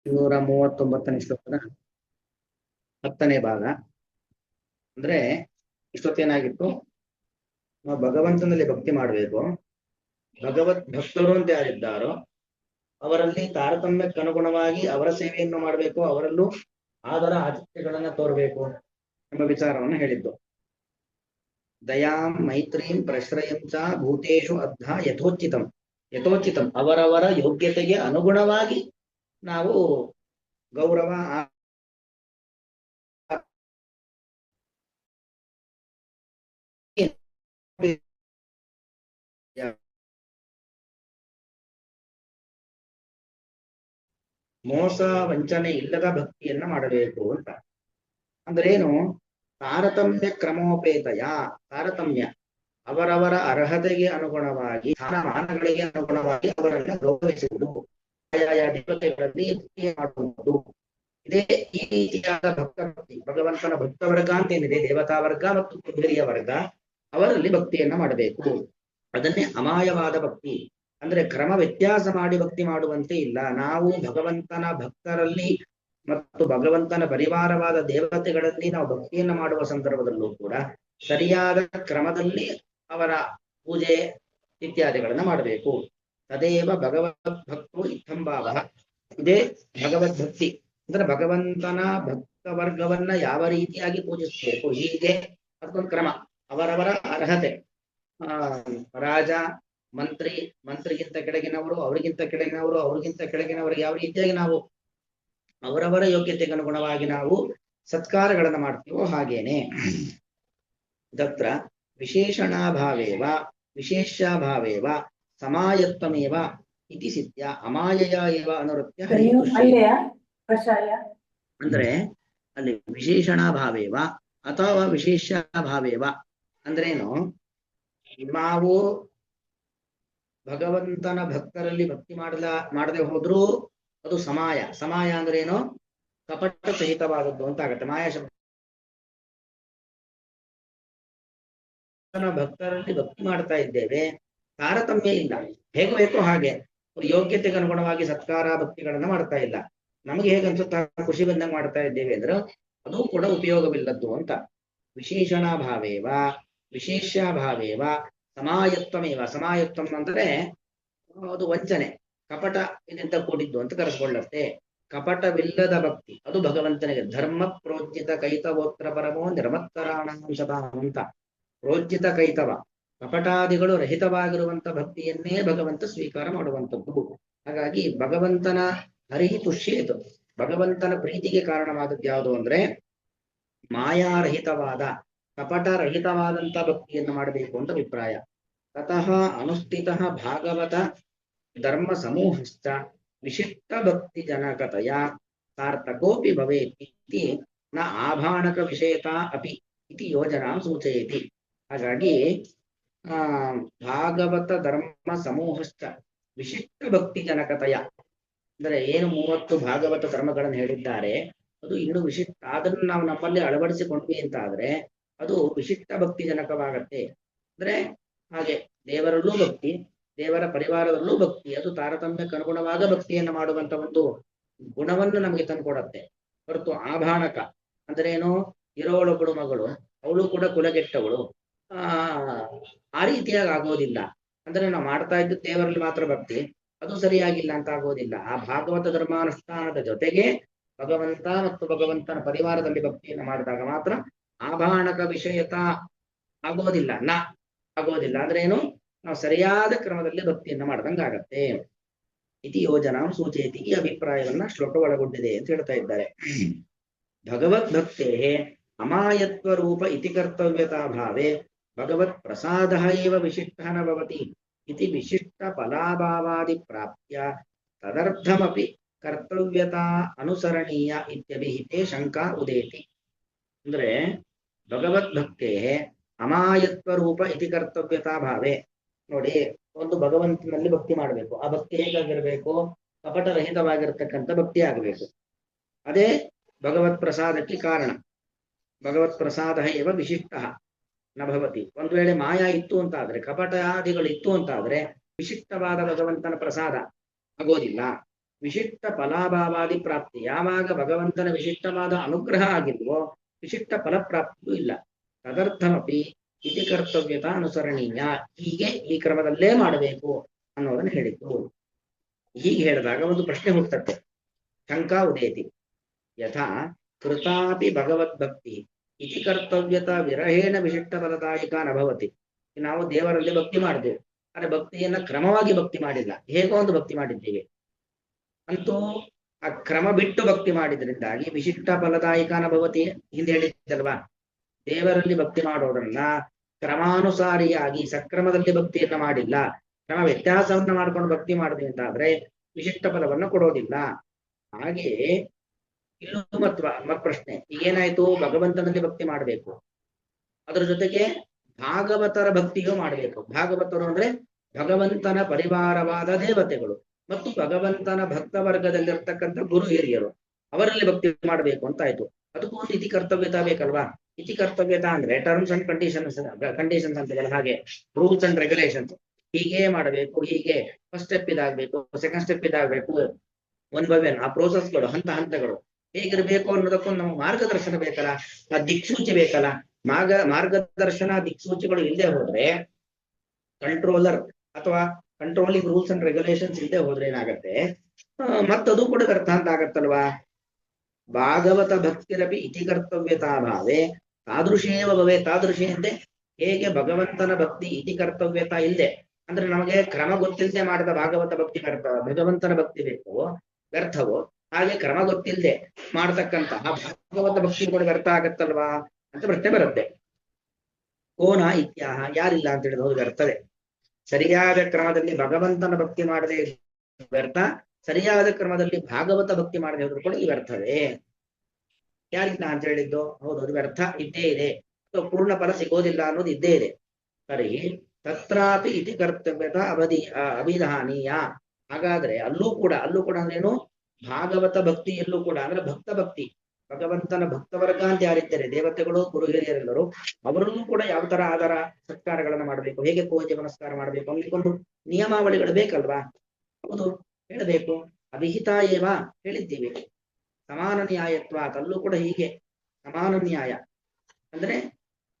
139ನೇ ಶ್ಲೋಕದ 10ನೇ ಭಾಗ. ಅಂದ್ರೆ ಇಷ್ಟೊತ್ತೇನಾಗಿತ್ತು, ನಾವು ಭಗವಂತನಲ್ಲಿ ಭಕ್ತಿ ಮಾಡಬೇಕು. ಭಗವತ್ ಭಕ್ತರು ಅಂತ ಯಾರಿದ್ದಾರೋ ಅವರಲ್ಲಿ ತಾರತಮ್ಯಕ್ಕನುಗುಣವಾಗಿ ಅವರ ಸೇವೆಯನ್ನು ಮಾಡಬೇಕು, ಅವರಲ್ಲೂ ಆದರ ಆತಿಥ್ಯಗಳನ್ನ ತೋರಬೇಕು ಎಂಬ ವಿಚಾರವನ್ನು ಹೇಳಿದ್ದು. ದಯಾಂ ಮೈತ್ರೀಂ ಪ್ರಶ್ರಯಂ ಚ ಭೂತೇಶು ಅದ್ಧ ಯಥೋಚಿತಂ. ಯಥೋಚಿತಂ ಅವರವರ ಯೋಗ್ಯತೆಗೆ ಅನುಗುಣವಾಗಿ ನಾವು ಗೌರವ ಮೋಸ ವಂಚನೆ ಇಲ್ಲದ ಭಕ್ತಿಯನ್ನ ಮಾಡಬೇಕು ಅಂತ. ಅಂದ್ರೇನು? ತಾರತಮ್ಯ ಕ್ರಮೋಪೇತಯ. ತಾರತಮ್ಯ ಅವರವರ ಅರ್ಹತೆಗೆ ಅನುಗುಣವಾಗಿ, ಸ್ಥಾನಮಾನಗಳಿಗೆ ಅನುಗುಣವಾಗಿ ಅವರನ್ನ ಗೌರವಿಸುವುದು, ಆಯಾಯ ದೇವತೆಗಳಲ್ಲಿ ಭಕ್ತಿ ಮಾಡುವುದು. ಇದೇ ಈ ರೀತಿಯಾದ ಭಕ್ತ ಭಕ್ತಿ, ಭಗವಂತನ ಭಕ್ತ ವರ್ಗ ಅಂತ ಏನಿದೆ, ದೇವತಾ ವರ್ಗ ಮತ್ತು ಕುಬೇರಿಯ ವರ್ಗ, ಅವರಲ್ಲಿ ಭಕ್ತಿಯನ್ನ ಮಾಡಬೇಕು. ಅದನ್ನೇ ಅಮಾಯವಾದ ಭಕ್ತಿ ಅಂದ್ರೆ ಕ್ರಮ ವ್ಯತ್ಯಾಸ ಮಾಡಿ ಭಕ್ತಿ ಮಾಡುವಂತೆ ಇಲ್ಲ. ನಾವು ಭಗವಂತನ ಭಕ್ತರಲ್ಲಿ ಮತ್ತು ಭಗವಂತನ ಪರಿವಾರವಾದ ದೇವತೆಗಳಲ್ಲಿ ನಾವು ಭಕ್ತಿಯನ್ನು ಮಾಡುವ ಸಂದರ್ಭದಲ್ಲೂ ಕೂಡ ಸರಿಯಾದ ಕ್ರಮದಲ್ಲಿ ಅವರ ಪೂಜೆ ಇತ್ಯಾದಿಗಳನ್ನ ಮಾಡಬೇಕು. ತದೇವ ಭಗವದ್ಭಕ್ತೋ ಇತ್ತಂಭಾವ. ಇದೇ ಭಗವದ್ಭಕ್ತಿ ಅಂದ್ರೆ ಭಗವಂತನ ಭಕ್ತ ವರ್ಗವನ್ನ ಯಾವ ರೀತಿಯಾಗಿ ಪೂಜಿಸಬೇಕು, ಹೀಗೆ ಅದಕ್ಕೊಂದು ಕ್ರಮ. ಅವರವರ ಅರ್ಹತೆ, ರಾಜ ಮಂತ್ರಿ, ಮಂತ್ರಿಗಿಂತ ಕೆಳಗಿನವರು, ಅವರಿಗಿಂತ ಕೆಳಗಿನವರು, ಅವ್ರಿಗಿಂತ ಕೆಳಗಿನವರಿಗೆ ಯಾವ ರೀತಿಯಾಗಿ ನಾವು ಅವರವರ ಯೋಗ್ಯತೆಗೆ ಅನುಗುಣವಾಗಿ ನಾವು ಸತ್ಕಾರಗಳನ್ನು ಮಾಡ್ತೀವೋ ಹಾಗೇನೆ. ತತ್ರ ವಿಶೇಷಣಾಭಾವೇವ ವಿಶೇಷ್ಯಾಭಾವೇವ ಸಮಾಯತ್ವಮೇವ ಇತಿ ಸಿದ್ಧ ಅಮಾಯಯ ಏವ ಅನುವೃತ್ಯ. ಅಂದ್ರೆ ಅಲ್ಲಿ ವಿಶೇಷಣಾಭಾವೇವ ಅಥವಾ ವಿಶೇಷ್ಯಾಭಾವೇವ ಅಂದ್ರೇನು? ನಾವು ಭಗವಂತನ ಭಕ್ತರಲ್ಲಿ ಭಕ್ತಿ ಮಾಡದೆ ಹೋದ್ರೂ ಅದು ಸಮಾಯ. ಸಮಾಯ ಅಂದ್ರೇನು? ಕಪಟ ಸಹಿತವಾದದ್ದು ಅಂತ ಆಗತ್ತೆ. ಮಾಯ ಶಬ್ದ ಭಕ್ತರಲ್ಲಿ ಭಕ್ತಿ ಮಾಡ್ತಾ ಇದ್ದೇವೆ, ತಾರತಮ್ಯ ಇಲ್ಲ, ಹೇಗೆ ಬೇಕೋ ಹಾಗೆ ಯೋಗ್ಯತೆಗೆ ಅನುಗುಣವಾಗಿ ಸತ್ಕಾರ ಭಕ್ತಿಗಳನ್ನ ಮಾಡ್ತಾ ಇಲ್ಲ. ನಮಗೆ ಹೇಗೆ ಅನ್ಸುತ್ತಾ ಖುಷಿ ಬಂದಂಗೆ ಮಾಡ್ತಾ ಇದ್ದೇವೆ ಅಂದ್ರೆ ಅದು ಕೂಡ ಉಪಯೋಗವಿಲ್ಲದ್ದು ಅಂತ. ವಿಶೇಷಣಾಭಾವೇವ ವಿಶೇಷ್ಯಾಭಾವೇವ ಸಮಾಯತ್ವಮೇವ. ಸಮಾಯತ್ವಂ ಅಂದ್ರೆ ಅದು ವಂಚನೆ, ಕಪಟ ಇದರಿಂದ ಕೂಡಿದ್ದು ಅಂತ ಕರೆಸ್ಕೊಳ್ಳುತ್ತೆ. ಕಪಟವಿಲ್ಲದ ಭಕ್ತಿ ಅದು ಭಗವಂತನಿಗೆ. ಧರ್ಮ ಪ್ರೋಜ್ಜಿತ ಕೈತವೋತ್ರ ಪರಮೋ ನಿರ್ಮತ್ತರಾಣಾಂಶತ ಅಂತ. ಪ್ರೋಜ್ಜಿತ ಕೈತವ, ಕಪಟಾದಿಗಳು ರಹಿತವಾಗಿರುವಂತ ಭಕ್ತಿಯನ್ನೇ ಭಗವಂತ ಸ್ವೀಕಾರ ಮಾಡುವಂಥದ್ದು. ಹಾಗಾಗಿ ಭಗವಂತನ ಹರಿಹಿ ತುಷ್ಯೇತು, ಭಗವಂತನ ಪ್ರೀತಿಗೆ ಕಾರಣವಾದದ್ದು ಯಾವುದು ಅಂದ್ರೆ ಮಾಯಾರಹಿತವಾದ, ಕಪಟರಹಿತವಾದಂತ ಭಕ್ತಿಯನ್ನು ಮಾಡಬೇಕು ಅಂತ ಅಭಿಪ್ರಾಯ. ತತಃ ಅನುಷ್ಠಿತ ಭಾಗವತ ಧರ್ಮ ಸಮೂಹಶ್ಚ ವಿಶಿಷ್ಟ ಭಕ್ತಿ ಜನಕತೆಯ ಸಾರ್ಥಕೋಪಿ ಭವೇತ್ ಇತಿ ನ ಆಭಾಣಕ ವಿಷಯತಾ ಅಪಿ ಇತಿ ಯೋಜನಾ ಸೂಚಯತಿ. ಹಾಗಾಗಿ ಭಾಗವತ ಧರ್ಮ ಸಮೂಹಶ್ಚ ವಿಶಿಷ್ಟ ಭಕ್ತಿ ಜನಕತೆಯ ಅಂದ್ರೆ ಏನು 30 ಭಾಗವತ ಧರ್ಮಗಳನ್ನು ಹೇಳಿದ್ದಾರೆ, ಅದು ಇನ್ನು ವಿಶಿಷ್ಟ, ಅದನ್ನು ನಾವು ನಮ್ಮಲ್ಲಿ ಅಳವಡಿಸಿಕೊಂಡ್ವಿ ಅಂತ ಆದ್ರೆ ಅದು ವಿಶಿಷ್ಟ ಭಕ್ತಿ ಜನಕವಾಗತ್ತೆ. ಅಂದ್ರೆ ಹಾಗೆ ದೇವರಲ್ಲೂ ಭಕ್ತಿ, ದೇವರ ಪರಿವಾರದಲ್ಲೂ ಭಕ್ತಿ, ಅದು ತಾರತಮ್ಯಕ್ಕೆ ಅನುಗುಣವಾದ ಭಕ್ತಿಯನ್ನು ಮಾಡುವಂತ ಒಂದು ಗುಣವನ್ನು ನಮಗೆ ತಂದುಕೊಡತ್ತೆ. ಹೊರತು ಆಭಾಣಕ ಅಂದ್ರೇನು? ಇರೋಳೊಬ್ಬಳು ಮಗಳು, ಅವಳು ಕೂಡ ಕುಲಗೆಟ್ಟವಳು, ಆ ರೀತಿಯಾಗಿ ಆಗೋದಿಲ್ಲ. ಅಂದ್ರೆ ನಾವು ಮಾಡ್ತಾ ಇದ್ದು ದೇವರಲ್ಲಿ ಮಾತ್ರ ಭಕ್ತಿ, ಅದು ಸರಿಯಾಗಿಲ್ಲ ಅಂತ ಆಗೋದಿಲ್ಲ. ಆ ಭಾಗವತ ಧರ್ಮಾನುಷ್ಠಾನದ ಜೊತೆಗೆ ಭಗವಂತ ಮತ್ತು ಭಗವಂತನ ಪರಿವಾರದಲ್ಲಿ ಭಕ್ತಿಯನ್ನು ಮಾಡಿದಾಗ ಮಾತ್ರ ಆಭಾಣಕ ವಿಷಯತ ಆಗೋದಿಲ್ಲ, ಆಗೋದಿಲ್ಲ. ಅಂದ್ರೆ ಏನು? ನಾವು ಸರಿಯಾದ ಕ್ರಮದಲ್ಲಿ ಭಕ್ತಿಯನ್ನು ಮಾಡ್ದಂಗಾಗತ್ತೆ. ಇತಿ ಯೋಜನಾ ಸೂಚಯತಿ. ಈ ಅಭಿಪ್ರಾಯವನ್ನ ಶ್ಲೋಕ ಒಳಗೊಂಡಿದೆ ಅಂತ ಹೇಳ್ತಾ ಇದ್ದಾರೆ. ಭಗವದ್ಭಕ್ತೇ ಅಮಾಯತ್ವ ರೂಪ ಇತಿ ಕರ್ತವ್ಯತಾ ಭಾವೆ ಭಗವತ್ ಪ್ರಸಾದ ಏವ ವಿಶಿಷ್ಟ ನ ಭವತಿ ಇತಿ ವಿಶಿಷ್ಟ ಫಲಾಭಾವಾದಿ ಪ್ರಾಪ್ಯ ತದರ್ಥಮಪಿ ಕರ್ತವ್ಯತಾ ಅನುಸರಣೀಯ ಇತ್ಯಭಿಹಿತೆ ಶಂಕಾ ಉದೇತಿ. ಅಂದ್ರೆ ಭಗವದ್ಭಕ್ತೇ ಅಮಾಯತ್ವ ರೂಪ ಇತಿ ಕರ್ತವ್ಯತಾ ಭಾವೆ. ನೋಡಿ, ಒಂದು ಭಗವಂತನಲ್ಲಿ ಭಕ್ತಿ ಮಾಡಬೇಕು. ಆ ಭಕ್ತಿ ಹೇಗಾಗಿರ್ಬೇಕು? ಕಪಟರಹಿತವಾಗಿರ್ತಕ್ಕಂಥ ಭಕ್ತಿ ಆಗಬೇಕು. ಅದೇ ಭಗವತ್ ಪ್ರಸಾದಕ್ಕೆ ಕಾರಣ. ಭಗವತ್ ಪ್ರಸಾದ ಏವ ವಿಶಿಷ್ಟ ನ ಭವತಿ. ಒಂದು ವೇಳೆ ಮಾಯಾ ಇತ್ತು ಅಂತಾದ್ರೆ, ಕಪಟಾದಿಗಳು ಇತ್ತು ಅಂತಾದ್ರೆ ವಿಶಿಷ್ಟವಾದ ಭಗವಂತನ ಪ್ರಸಾದ ಆಗೋದಿಲ್ಲ. ವಿಶಿಷ್ಟ ಫಲಾಭಾವಾದಿ ಪ್ರಾಪ್ತಿ. ಯಾವಾಗ ಭಗವಂತನ ವಿಶಿಷ್ಟವಾದ ಅನುಗ್ರಹ ಆಗಿಲ್ವೋ ವಿಶಿಷ್ಟ ಫಲಪ್ರಾಪ್ತಿಯೂ ಇಲ್ಲ. ತದರ್ಥಮಪಿ ಇತಿ ಕರ್ತವ್ಯತ ಅನುಸರಣೀಯ. ಹೀಗೆ ಈ ಕ್ರಮದಲ್ಲೇ ಮಾಡಬೇಕು ಅನ್ನೋದನ್ನು ಹೇಳಿದ್ದು. ಹೀಗೆ ಹೇಳಿದಾಗ ಒಂದು ಪ್ರಶ್ನೆ ಹುಟ್ಟುತ್ತೆ, ಶಂಕಾ ಉದೇತಿ. ಯಥಾ ಕೃತಾಪಿ ಭಗವದ್ಭಕ್ತಿ ಇತಿ ಕರ್ತವ್ಯತ ವಿರಹೇಣ ವಿಶಿಷ್ಟ ಫಲದಾಯಕ ನಭವತಿ. ನಾವು ದೇವರಲ್ಲಿ ಭಕ್ತಿ ಮಾಡಿದೆವು, ಆದರೆ ಭಕ್ತಿಯನ್ನ ಕ್ರಮವಾಗಿ ಭಕ್ತಿ ಮಾಡಿಲ್ಲ, ಹೇಗೋ ಒಂದು ಭಕ್ತಿ ಮಾಡಿದ್ದೀವಿ. ಅಂತೂ ಆ ಕ್ರಮ ಬಿಟ್ಟು ಭಕ್ತಿ ಮಾಡಿದ್ರಿಂದಾಗಿ ವಿಶಿಷ್ಟ ಫಲದಾಯಕ ನಭವತಿ. ಹಿಂದೆ ಹೇಳಿದ್ದಲ್ವಾ, ದೇವರಲ್ಲಿ ಭಕ್ತಿ ಮಾಡೋದನ್ನ ಕ್ರಮಾನುಸಾರಿಯಾಗಿ ಸಕ್ರಮದಲ್ಲಿ ಭಕ್ತಿಯನ್ನ ಮಾಡಿಲ್ಲ, ಕ್ರಮ ವ್ಯತ್ಯಾಸವನ್ನ ಮಾಡ್ಕೊಂಡು ಭಕ್ತಿ ಮಾಡಿದ್ವಿ ಅಂತಾದ್ರೆ ವಿಶಿಷ್ಟ ಫಲವನ್ನು ಕೊಡೋದಿಲ್ಲ. ಹಾಗೆಯೇ ಇಲ್ಲೂ ಮತ್ ಪ್ರಶ್ನೆ ಏನಾಯ್ತು, ಭಗವಂತನಲ್ಲಿ ಭಕ್ತಿ ಮಾಡಬೇಕು, ಅದರ ಜೊತೆಗೆ ಭಾಗವತರ ಭಕ್ತಿಯೂ ಮಾಡಬೇಕು. ಭಾಗವತರು ಅಂದ್ರೆ ಭಗವಂತನ ಪರಿವಾರವಾದ ದೇವತೆಗಳು ಮತ್ತು ಭಗವಂತನ ಭಕ್ತ ವರ್ಗದಲ್ಲಿರ್ತಕ್ಕಂಥ ಗುರು ಹಿರಿಯರು, ಅವರಲ್ಲಿ ಭಕ್ತಿ ಮಾಡಬೇಕು ಅಂತ ಆಯ್ತು. ಅದಕ್ಕೂ ಒಂದು ಇತಿ ಕರ್ತವ್ಯತ ಬೇಕಲ್ವಾ. ಇತಿ ಕರ್ತವ್ಯತ ಅಂದ್ರೆ ಟರ್ಮ್ಸ್ ಅಂಡ್ ಕಂಡೀಷನ್ಸ್ ಅಂತೀವಲ್ಲ, ಹಾಗೆ ರೂಲ್ಸ್ ಅಂಡ್ ರೆಗ್ಯುಲೇಷನ್ಸ್. ಹೀಗೆ ಮಾಡಬೇಕು, ಹೀಗೆ ಫಸ್ಟ್ ಸ್ಟೆಪ್ ಇದಾಗಬೇಕು, ಸೆಕೆಂಡ್ ಸ್ಟೆಪ್ ಇದಾಗಬೇಕು, ಒನ್ ಬೈ ಒನ್ ಆ ಪ್ರೋಸೆಸ್ಗಳು, ಹಂತಗಳು ಹೇಗಿರ್ಬೇಕು ಅನ್ನೋದಕ್ಕೂ ನಮ್ಮ ಮಾರ್ಗದರ್ಶನ ಬೇಕಲ್ಲ, ಆ ದಿಕ್ಸೂಚಿ ಬೇಕಲ್ಲ. ಮಾರ್ಗದರ್ಶನ ದಿಕ್ಸೂಚಿಗಳು ಇಲ್ಲದೆ ಹೋದ್ರೆ, ಕಂಟ್ರೋಲರ್ ಅಥವಾ ಕಂಟ್ರೋಲಿಂಗ್ ರೂಲ್ಸ್ ಅಂಡ್ ರೆಗ್ಯುಲೇಷನ್ಸ್ ಇಲ್ಲದೆ ಹೋದ್ರೆ ಏನಾಗತ್ತೆ, ಮತ್ತದು ಕೂಡ ವ್ಯರ್ಥ ಅಂತ ಆಗತ್ತಲ್ವಾ. ಭಾಗವತ ಭಕ್ತಿರಪಿ ಇತಿ ಕರ್ತವ್ಯತಾಭಾವೆ ತಾದೃಶೇವ ಭವೆ. ತಾದೃಶಿ ಅಂದ್ರೆ ಹೇಗೆ ಭಗವಂತನ ಭಕ್ತಿ ಇತಿ ಕರ್ತವ್ಯತ ಇಲ್ಲದೆ, ಅಂದ್ರೆ ನಮಗೆ ಕ್ರಮ ಗೊತ್ತಿಲ್ಲದೆ ಮಾಡಿದ ಭಾಗವತ ಭಕ್ತಿ ಭಗವಂತನ ಭಕ್ತಿ ಬೇಕು ವ್ಯರ್ಥವೋ, ಹಾಗೆ ಕ್ರಮ ಗೊತ್ತಿಲ್ಲದೆ ಮಾಡತಕ್ಕಂತಹ ಭಾಗವತ ಭಕ್ತಿ ಕೂಡ ವ್ಯರ್ಥ ಆಗತ್ತಲ್ವಾ ಅಂತ ಪ್ರಶ್ನೆ ಬರುತ್ತೆ. ಕೋನ ಇತ್ಯಾಹ, ಯಾರಿಲ್ಲ ಅಂತ ಹೇಳಿದ್ರೆ ಹೌದು ವ್ಯರ್ಥವೇ. ಸರಿಯಾದ ಕ್ರಮದಲ್ಲಿ ಭಗವಂತನ ಭಕ್ತಿ ಮಾಡದೆ ವ್ಯರ್ಥ, ಸರಿಯಾದ ಕ್ರಮದಲ್ಲಿ ಭಾಗವತ ಭಕ್ತಿ ಮಾಡದೆ ಹೋದ್ರು ಕೂಡ ವ್ಯರ್ಥವೇ. ಯಾರಿಲ್ಲ ಅಂತ ಹೇಳಿದ್ದು, ಹೌದು ಅದು ವ್ಯರ್ಥ ಇದ್ದೇ ಇದೆ, ಪೂರ್ಣ ಫಲ ಸಿಗೋದಿಲ್ಲ ಅನ್ನೋದು ಇದ್ದೇ ಇದೆ. ಸರಿ, ತತ್ರಾಪಿ ಇತಿ ಕರ್ತವ್ಯತ ಅಭಿಧಾನೀಯ. ಹಾಗಾದ್ರೆ ಅಲ್ಲೂ ಕೂಡ ಅಂದ್ರೇನು, ಭಾಗವತ ಭಕ್ತಿಯಲ್ಲೂ ಕೂಡ ಅಂದ್ರೆ ಭಕ್ತ ಭಕ್ತಿ, ಭಗವಂತನ ಭಕ್ತವರ್ಗ ಅಂತ ಯಾರಿದ್ದಾರೆ ದೇವತೆಗಳು ಗುರು ಹಿರಿಯರೆಲ್ಲರೂ, ಅವರಲ್ಲೂ ಕೂಡ ಯಾವ ತರ ಆಧಾರ ಸತ್ಕಾರಗಳನ್ನ ಮಾಡಬೇಕು, ಹೇಗೆ ಪೂಜೆ ನಮಸ್ಕಾರ ಮಾಡಬೇಕು ಅನ್ನಿಕೊಂಡು ನಿಯಮಾವಳಿಗಳು ಬೇಕಲ್ವಾ. ಹೌದು ಹೇಳಬೇಕು. ಅವಿಹಿತ ಏವ ಹೇಳಿದ್ದೀವಿ. ಸಮಾನ ನ್ಯಾಯತ್ವ, ಅಲ್ಲೂ ಕೂಡ ಹೀಗೆ ಸಮಾನ ನ್ಯಾಯ ಅಂದ್ರೆ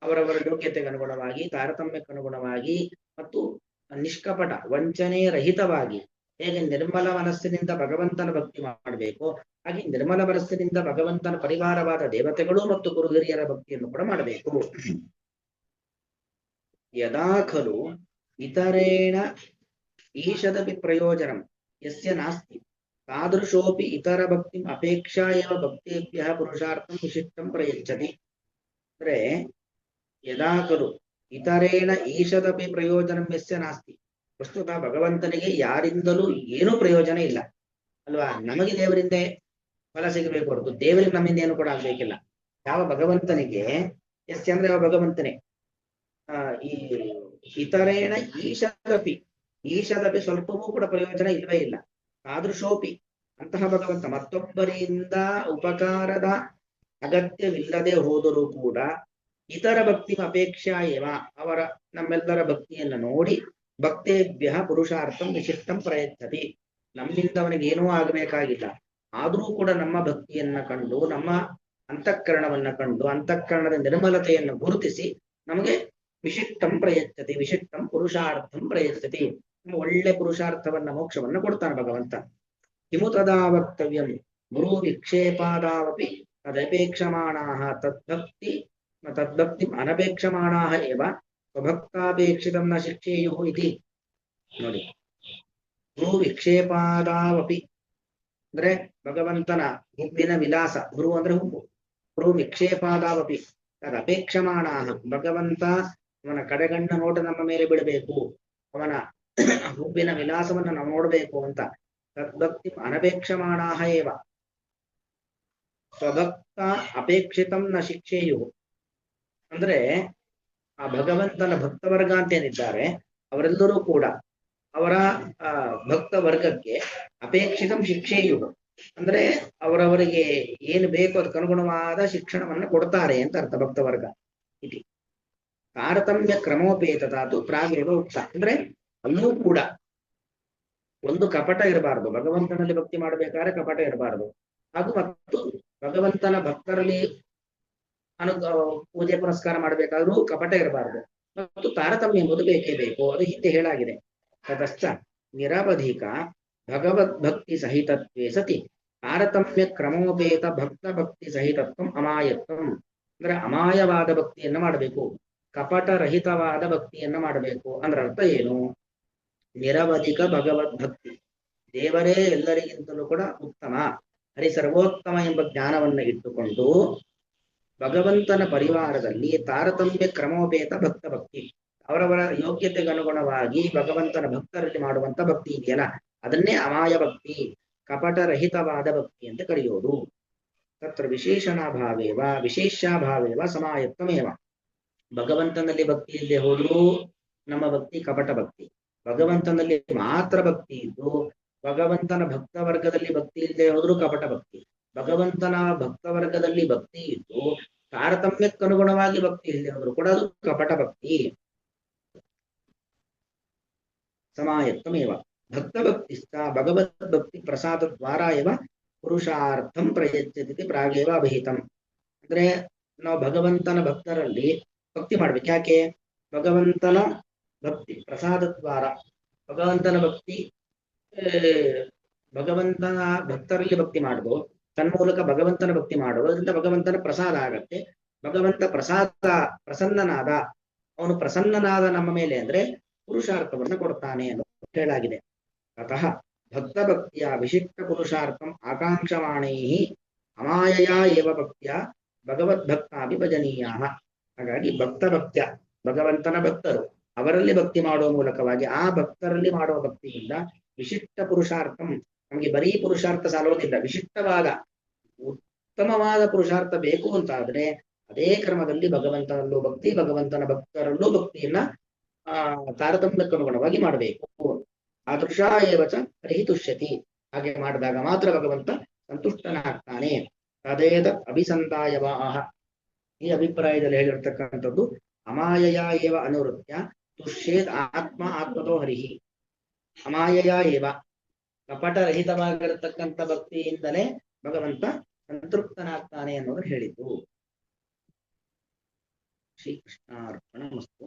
ಅವರವರ ಯೋಗ್ಯತೆಗೆ ಅನುಗುಣವಾಗಿ, ತಾರತಮ್ಯಕ್ಕೆ ಅನುಗುಣವಾಗಿ ಮತ್ತು ನಿಷ್ಕಪಟ ವಂಚನೆ ರಹಿತವಾಗಿ ಹೇಗೆ ನಿರ್ಮಲ ಮನಸ್ಸಿನಿಂದ ಭಗವಂತನ ಭಕ್ತಿ ಮಾಡಬೇಕು, ಹಾಗೆ ನಿರ್ಮಲ ಮನಸ್ಸಿನಿಂದ ಭಗವಂತನ ಪರಿವಾರವಾದ ದೇವತೆಗಳು ಮತ್ತು ಗುರು ಹಿರಿಯರ ಭಕ್ತಿಯನ್ನು ಕೂಡ ಮಾಡಬೇಕು. ಯದಾ ಖಲು ಇತರೇಣ ಈಶದಪಿ ಪ್ರಯೋಜನಂ ಯಸ್ಯ ನಾಸ್ತಿ ತಾದೃಶೋಪಿ ಇತರ ಭಕ್ತಿ ಅಪೇಕ್ಷಾ ಏವ ಭಕ್ತಿಭ್ಯ ಪುರುಷಾರ್ಥಂ ವಿಶಿಷ್ಟಂ ಪ್ರಯಚ್ಛತಿ. ಅಂದ್ರೆ ಯದಾ ಖಲು ಇತರೇಣ ಈಶದಪಿ ಪ್ರಯೋಜನಂ ಯಸ್ಯ ನಾಸ್ತಿ. ಪ್ರಸ್ತುತ ಭಗವಂತನಿಗೆ ಯಾರಿಂದಲೂ ಏನೂ ಪ್ರಯೋಜನ ಇಲ್ಲ ಅಲ್ವಾ. ನಮಗೆ ದೇವರಿಂದ ಫಲ ಸಿಗಬೇಕು ಹೊರತು ದೇವರಿಗೆ ನಮ್ಮಿಂದ ಏನು ಕೂಡ ಆಗ್ಬೇಕಿಲ್ಲ. ಯಾವ ಭಗವಂತನಿಗೆ ಎಸ್ ಅಂದ್ರೆ ಯಾವ ಭಗವಂತನೇ ಈ ಇತರೇಣ ಈಶದಪಿ ಸ್ವಲ್ಪವೂ ಕೂಡ ಪ್ರಯೋಜನ ಇಲ್ವೇ ಇಲ್ಲ. ತಾದೃಶೋಪಿ ಅಂತಹ ಭಗವಂತ ಮತ್ತೊಬ್ಬರಿಂದ ಉಪಕಾರದ ಅಗತ್ಯವಿಲ್ಲದೆ ಹೋದರೂ ಕೂಡ ಇತರ ಭಕ್ತಿ ಅಪೇಕ್ಷಾ ಏವ ಅವರ ನಮ್ಮೆಲ್ಲರ ಭಕ್ತಿಯನ್ನು ನೋಡಿ ಭಕ್ತೇಭ್ಯ ಪುರುಷಾರ್ಥಂ ವಿಶಿಷ್ಟಂ ಪ್ರಯತ್ನತಿ. ನಮ್ಮಿಂದ ಅವನಿಗೆ ಏನೂ ಆಗಬೇಕಾಗಿಲ್ಲ, ಆದರೂ ಕೂಡ ನಮ್ಮ ಭಕ್ತಿಯನ್ನ ಕಂಡು ನಮ್ಮ ಅಂತಃಕರಣವನ್ನ ಕಂಡು ಅಂತಃಕರಣದ ನಿರ್ಮಲತೆಯನ್ನು ಗುರುತಿಸಿ ನಮಗೆ ವಿಶಿಷ್ಟಂ ಪ್ರಯತ್ನತಿ, ವಿಶಿಷ್ಟಂ ಪುರುಷಾರ್ಥಂ ಪ್ರಯತ್ನತಿ, ಒಳ್ಳೆ ಪುರುಷಾರ್ಥವನ್ನ ಮೋಕ್ಷವನ್ನ ಕೊಡ್ತಾನೆ ಭಗವಂತ. ಕಿಮು ತದಾ ವಕ್ತವ್ಯಂ ಗುರು ವಿಕ್ಷೇಪಾದಾವಪಿ ತದಪೇಕ್ಷಮಾಣಾಃ ತದ್ಭಕ್ತಿ ಅನಪೇಕ್ಷಮಾಣಾಃ ಏವ ಸ್ವಭಕ್ತಾಪೇಕ್ಷಿತಂ ನ ಶಿಕ್ಷೇಯುಃ ಇತಿ. ನೋಡಿ, ಗುರು ವಿಕ್ಷೇಪಾದಾವಪಿ ಅಂದ್ರೆ ಭಗವಂತನ ಹುಬ್ಬಿನ ವಿಲಾಸ, ಗುರು ಅಂದ್ರೆ ಹುಬ್ಬು, ಗುರು ವಿಕ್ಷೇಪಾದಾವಪಿ ತದಪೇಕ್ಷಮಾಣಾಃ ಭಗವಂತ ಅವನ ಕಡೆಗಣ್ಣ ನೋಟ ನಮ್ಮ ಮೇಲೆ ಬಿಡಬೇಕು, ಅವನ ಹುಬ್ಬಿನ ವಿಲಾಸವನ್ನು ನಾವು ನೋಡಬೇಕು ಅಂತ. ತದ್ಭಕ್ತಿ ಅನಪೇಕ್ಷಮಾಣಾಃ ಏವ ಸ್ವಭಕ್ತ ಅಪೇಕ್ಷಿತಂ ನ ಶಿಕ್ಷೇಯು. ಅಂದ್ರೆ ಆ ಭಗವಂತನ ಭಕ್ತವರ್ಗ ಅಂತ ಏನಿದ್ದಾರೆ ಅವರೆಲ್ಲರೂ ಕೂಡ ಅವರ ಭಕ್ತ ವರ್ಗಕ್ಕೆ ಅಪೇಕ್ಷಿತಂ ಶಿಕ್ಷೆಯು ಅಂದ್ರೆ ಅವರವರಿಗೆ ಏನು ಬೇಕು ಅದಕ್ಕನುಗುಣವಾದ ಶಿಕ್ಷಣವನ್ನ ಕೊಡ್ತಾರೆ ಅಂತ ಅರ್ಥ. ಭಕ್ತವರ್ಗ ಇಲ್ಲಿ ತಾರತಮ್ಯ ಕ್ರಮೋಪೇತದಾತು ಪ್ರಾಗೇವ ಉಕ್ತ. ಅಂದ್ರೆ ಅಲ್ಲೂ ಕೂಡ ಒಂದು ಕಪಟ ಇರಬಾರದು, ಭಗವಂತನಲ್ಲಿ ಭಕ್ತಿ ಮಾಡಬೇಕಾದ್ರೆ ಕಪಟ ಇರಬಾರದು. ಹಾಗೂ ಮತ್ತು ಭಗವಂತನ ಭಕ್ತರಲ್ಲಿ ಅನು ಪೂಜೆ ಪುನಸ್ಕಾರ ಮಾಡಬೇಕಾದ್ರೂ ಕಪಟ ಇರಬಾರದು. ಮತ್ತು ತಾರತಮ್ಯ ಎಂಬುದು ಬೇಕೇ ಬೇಕು, ಅದು ಹಿಂದೆ ಹೇಳಾಗಿದೆ. ತತಶ್ಚ ನಿರವಧಿಕ ಭಗವದ್ಭಕ್ತಿ ಸಹಿತತ್ವೇ ಸತಿ ತಾರತಮ್ಯ ಕ್ರಮೋಪೇತ ಭಕ್ತ ಭಕ್ತಿ ಸಹಿತತ್ವ ಅಮಾಯತ್ವಂ. ಅಂದ್ರೆ ಅಮಾಯವಾದ ಭಕ್ತಿಯನ್ನ ಮಾಡಬೇಕು, ಕಪಟರಹಿತವಾದ ಭಕ್ತಿಯನ್ನ ಮಾಡಬೇಕು. ಅಂದ್ರೆ ಅರ್ಥ ಏನು? ನಿರವಧಿಕ ಭಗವದ್ಭಕ್ತಿ, ದೇವರೇ ಎಲ್ಲರಿಗಿಂತಲೂ ಕೂಡ ಉತ್ತಮ, ಹರಿ ಸರ್ವೋತ್ತಮ ಎಂಬ ಜ್ಞಾನವನ್ನು ಇಟ್ಟುಕೊಂಡು ಭಗವಂತನ ಪರಿವಾರದಲ್ಲಿ ತಾರತಮ್ಯ ಕ್ರಮೋಪೇತ ಭಕ್ತ ಭಕ್ತಿ, ಅವರವರ ಯೋಗ್ಯತೆಗನುಗುಣವಾಗಿ ಭಗವಂತನ ಭಕ್ತರಲ್ಲಿ ಮಾಡುವಂತ ಭಕ್ತಿ ಇದೆಯಲ್ಲ, ಅದನ್ನೇ ಅಮಾಯ ಭಕ್ತಿ, ಕಪಟರಹಿತವಾದ ಭಕ್ತಿ ಅಂತ ಕರೆಯೋದು. ತತ್ರ ವಿಶೇಷಣಾಭಾವೇವ ವಿಶೇಷಾಭಾವೇವ ಸಮಾಯತ್ವಮೇವ. ಭಗವಂತನಲ್ಲಿ ಭಕ್ತಿ ಇಲ್ಲದೆ ಹೋದ್ರೂ ನಮ್ಮ ಭಕ್ತಿ ಕಪಟ ಭಕ್ತಿ, ಭಗವಂತನಲ್ಲಿ ಮಾತ್ರ ಭಕ್ತಿ ಇದ್ದು ಭಗವಂತನ ಭಕ್ತ ವರ್ಗದಲ್ಲಿ ಭಕ್ತಿ ಇಲ್ಲದೆ ಹೋದ್ರೂ ಕಪಟ ಭಕ್ತಿ, ಭಗವಂತನ ಭಕ್ತ ವರ್ಗದಲ್ಲಿ ಭಕ್ತಿ ಇದ್ದು ತಾರತಮ್ಯಕ್ಕನುಗುಣವಾಗಿ ಭಕ್ತಿ ಇಲ್ಲದೆ ಹೋದ್ರು ಕೂಡ ಅದು ಕಪಟ ಭಕ್ತಿ. ಸಮಾಯತ್ವಮೇವ ಭಕ್ತ ಭಕ್ತಿಸ್ಥ ಭಗವದ್ ಭಕ್ತಿ ಪ್ರಸಾದ ದ್ವಾರ ಇವ ಪುರುಷಾರ್ಥಂ ಪ್ರಯಚ್ಯತೆ ಪ್ರಾಗೇವ ಅಭಿಹಿತಂ. ಅಂದ್ರೆ ನಾವು ಭಗವಂತನ ಭಕ್ತರಲ್ಲಿ ಭಕ್ತಿ ಮಾಡ್ಬೇಕು. ಯಾಕೆ? ಭಗವಂತನ ಭಕ್ತಿ ಪ್ರಸಾದ ದ್ವಾರ, ಭಗವಂತನ ಭಕ್ತಿ ಭಗವಂತನ ಭಕ್ತರಲ್ಲಿ ಭಕ್ತಿ ಮಾಡುದು, ತನ್ಮೂಲಕ ಭಗವಂತನ ಭಕ್ತಿ ಮಾಡೋದ್ರಿಂದ ಭಗವಂತನ ಪ್ರಸಾದ ಆಗತ್ತೆ. ಭಗವಂತ ಪ್ರಸನ್ನನಾದ, ಅವನು ಪ್ರಸನ್ನನಾದ ನಮ್ಮ ಮೇಲೆ ಅಂದ್ರೆ ಪುರುಷಾರ್ಥವನ್ನು ಕೊಡ್ತಾನೆ ಅಂತ ಹೇಳಾಗಿದೆ. ಅತಃ ಭಕ್ತ ಭಕ್ತಿಯ ವಿಶಿಷ್ಟ ಪುರುಷಾರ್ಥಂ ಆಕಾಂಕ್ಷಮಾಣೈ ಅಮಾಯಯ ಏವ ಭಕ್ತಿಯ ಭಗವದ್ಭಕ್ತಾಭಿ ಭಜನೀಯ. ಹಾಗಾಗಿ ಭಕ್ತ ಭಕ್ತ್ಯ, ಭಗವಂತನ ಭಕ್ತರು ಅವರಲ್ಲಿ ಭಕ್ತಿ ಮಾಡುವ ಮೂಲಕವಾಗಿ ಆ ಭಕ್ತರಲ್ಲಿ ಮಾಡುವ ಭಕ್ತಿಯಿಂದ ವಿಶಿಷ್ಟ ಪುರುಷಾರ್ಥಂ, ನಮಗೆ ಬರೀ ಪುರುಷಾರ್ಥ ಸಾಲೋದಿಲ್ಲ, ವಿಶಿಷ್ಟವಾದ ಉತ್ತಮವಾದ ಪುರುಷಾರ್ಥ ಬೇಕು ಅಂತಾದ್ರೆ ಅದೇ ಕ್ರಮದಲ್ಲಿ ಭಗವಂತನಲ್ಲೂ ಭಕ್ತಿ, ಭಗವಂತನ ಭಕ್ತರಲ್ಲೂ ಭಕ್ತಿಯನ್ನ ತಾರತಮ್ಯಕ್ಕನುಗುಣವಾಗಿ ಮಾಡಬೇಕು. ಆದೃಶ ಏವಚ ಹರಿ ತುಷ್ಯತಿ, ಹಾಗೆ ಮಾಡಿದಾಗ ಮಾತ್ರ ಭಗವಂತ ಸಂತುಷ್ಟನಾಗ್ತಾನೆ. ತದೇತ ಅಭಿಸಂದಾಯವಾಹ, ಈ ಅಭಿಪ್ರಾಯದಲ್ಲಿ ಹೇಳಿರ್ತಕ್ಕಂಥದ್ದು ಅಮಾಯಯ ಏವ ಅನುವೃತ್ಯ ತುಷ್ಯೇತ್ ಆತ್ಮ ಆತ್ಮತೋ ಹರಿಹಿ. ಅಮಾಯಯ ಏವ, ಕಪಟರಹಿತವಾಗಿರತಕ್ಕಂಥ ಭಕ್ತಿಯಿಂದಲೇ ಭಗವಂತ ಸಂತೃಪ್ತನಾಗ್ತಾನೆ ಅನ್ನೋದು ಹೇಳಿದ್ದು. ಶ್ರೀಕೃಷ್ಣಾರ್ಪಣಮಸ್ತು.